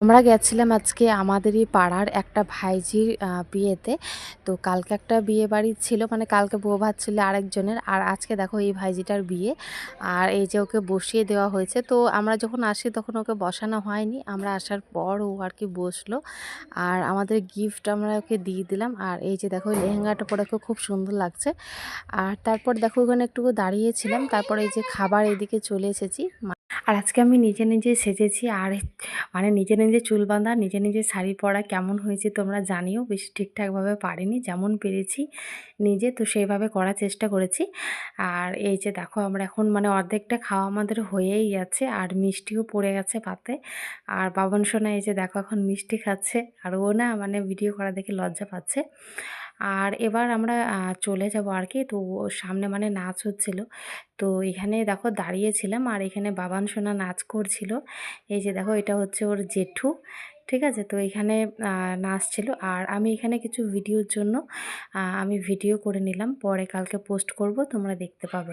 আমরা গেছিলাম আজকে আমাদেরই পাড়ার একটা ভাইঝির বিয়েতে। তো কালকে একটা বিয়ে বাড়ি ছিল, মানে কালকে বউ ভাত ছিল আরেকজনের, আর আজকে দেখো এই ভাইঝিটার বিয়ে। আর এই যে ওকে বসিয়ে দেওয়া হয়েছে। তো আমরা যখন আসি তখন ওকে বসানো হয়নি, আমরা আসার পর ও আর কি বসলো। আর আমাদের গিফট আমরা ওকে দিয়ে দিলাম। আর এই যে দেখো লেহেঙ্গাটা পরে ওকে খুব সুন্দর লাগছে। আর তারপর দেখো ওখানে একটু দাঁড়িয়েছিলাম, তারপর এই যে খাবার এদিকে চলে এসেছি। আর আজকে আমি নিজে নিজে সেজেছি, আর মানে নিজে নিজে চুল বাঁধা, নিজে নিজে শাড়ি পরা কেমন হয়েছে তোমরা জানিও। বেশি ঠিকঠাকভাবে পারিনি, যেমন পেরেছি নিজে তো সেইভাবে করার চেষ্টা করেছি। আর এই যে দেখো আমরা এখন মানে অর্ধেকটা খাওয়া আমাদের হয়েই গেছে, আর মিষ্টিও পড়ে গেছে পাতে। আর বাবন সোনা এই যে দেখো এখন মিষ্টি খাচ্ছে, আর ও না মানে ভিডিও করা দেখে লজ্জা পাচ্ছে। আর এবার আমরা চলে যাব আর কি। তো ওর সামনে মানে নাচ হচ্ছিল, তো এখানে দেখো দাঁড়িয়েছিলাম, আর এখানে বাবান সোনা নাচ করছিল। এই যে দেখো এটা হচ্ছে ওর জেঠু, ঠিক আছে। তো এখানে নাচ ছিল, আর আমি এখানে কিছু ভিডিওর জন্য আমি ভিডিও করে নিলাম, পরে কালকে পোস্ট করব, তোমরা দেখতে পাবে।